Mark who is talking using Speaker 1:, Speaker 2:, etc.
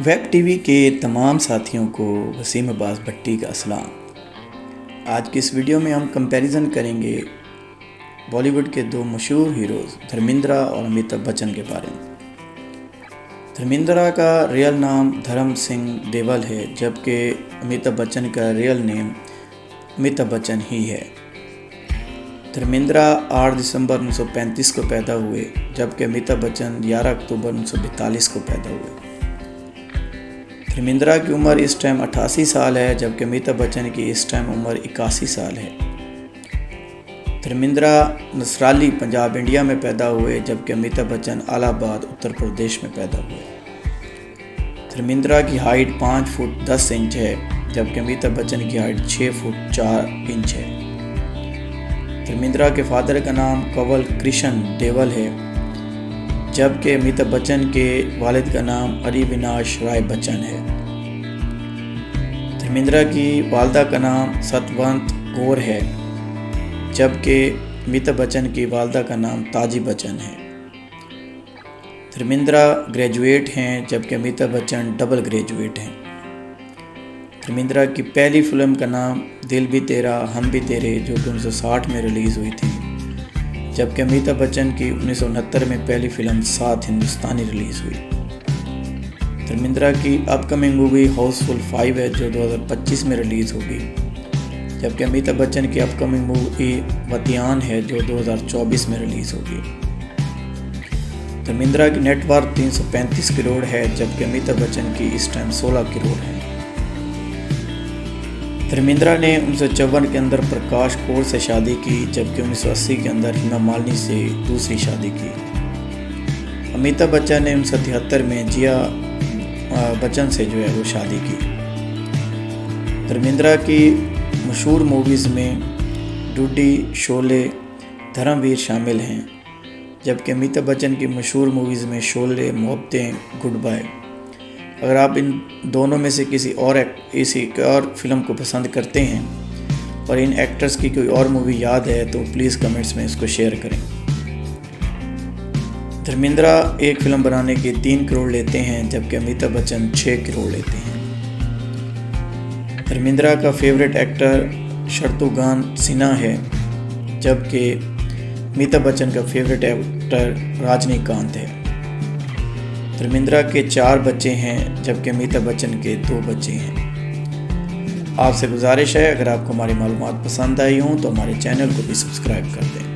Speaker 1: Web TV के तमाम साथियों को वसीम अब्बास भट्टी का अस्सलाम। आज की इस वीडियो में हम कंपैरिजन करेंगे बॉलीवुड के दो मशहूर हीरोज़ धर्मेंद्र और अमिताभ बच्चन के बारे में। धर्मेंद्र का रियल नाम धर्म सिंह देवल है, जबकि अमिताभ बच्चन का रियल नेम अमिताभ बच्चन ही है। धर्मेंद्र 8 दिसंबर 1935 को पैदा हुए, जबकि अमिताभ बच्चन 11 अक्टूबर 1942 को पैदा हुए। धर्मेंद्र की उम्र इस टाइम 88 साल है, जबकि अमिताभ बच्चन की इस टाइम उम्र 81 साल है। धर्मेंद्र नसराली पंजाब इंडिया में पैदा हुए, जबकि अमिताभ बच्चन इलाहाबाद उत्तर प्रदेश में पैदा हुए। धर्मेंद्र की हाइट 5 फुट 10 इंच है, जबकि अमिताभ बच्चन की हाइट 6 फुट 4 इंच है। धर्मेंद्र के फादर का नाम कंवल कृष्ण देवल है, जबकि अमिताभ बच्चन के वालिद का नाम अरिविनाश राय बच्चन है। धर्मेंद्र की वालदा का नाम सतवंत कौर है, जबकि अमिताभ बच्चन की वालदा का नाम ताजी बच्चन है। धर्मेंद्र ग्रेजुएट हैं, जबकि अमिताभ बच्चन डबल ग्रेजुएट हैं। धर्मेंद्र की पहली फिल्म का नाम दिल भी तेरा हम भी तेरे, जो कि 1960 में रिलीज़ हुई थी, जबकि अमिताभ बच्चन की 1969 में पहली फिल्म सात हिंदुस्तानी रिलीज़ हुई। धर्मेंद्र की अपकमिंग मूवी हाउसफुल 5 है, जो 2025 में रिलीज़ होगी, जबकि अमिताभ बच्चन की अपकमिंग मूवी वतियान है, जो 2024 में रिलीज़ होगी। धर्मेंद्र की नेटवर्थ 335 करोड़ है, जबकि अमिताभ बच्चन की इस टाइम 16 करोड़ है। धर्मेंद्र ने 1954 के अंदर प्रकाश कौर से शादी की, जबकि 1980 के अंदर हेमा मालिनी से दूसरी शादी की। अमिताभ बच्चन ने 1973 में जिया बच्चन से वो शादी की। धर्मेंद्र की मशहूर मूवीज़ में डूडी, शोले, धर्मवीर शामिल हैं, जबकि अमिताभ बच्चन की मशहूर मूवीज़ में शोले, मोहब्बतें, गुड बाय। अगर आप इन दोनों में से किसी और फिल्म को पसंद करते हैं और इन एक्टर्स की कोई और मूवी याद है, तो प्लीज़ कमेंट्स में इसको शेयर करें। धर्मेंद्र एक फिल्म बनाने के 3 करोड़ लेते हैं, जबकि अमिताभ बच्चन 6 करोड़ लेते हैं। धर्मेंद्र का फेवरेट एक्टर शत्रुघ्न सिन्हा है, जबकि अमिताभ बच्चन का फेवरेट एक्टर रजनीकांत है। धर्मेंद्र के 4 बच्चे हैं, जबकि अमिताभ बच्चन के 2 बच्चे हैं। आपसे गुजारिश है, अगर आपको हमारी मालूमात पसंद आई हों तो हमारे चैनल को भी सब्सक्राइब कर दें।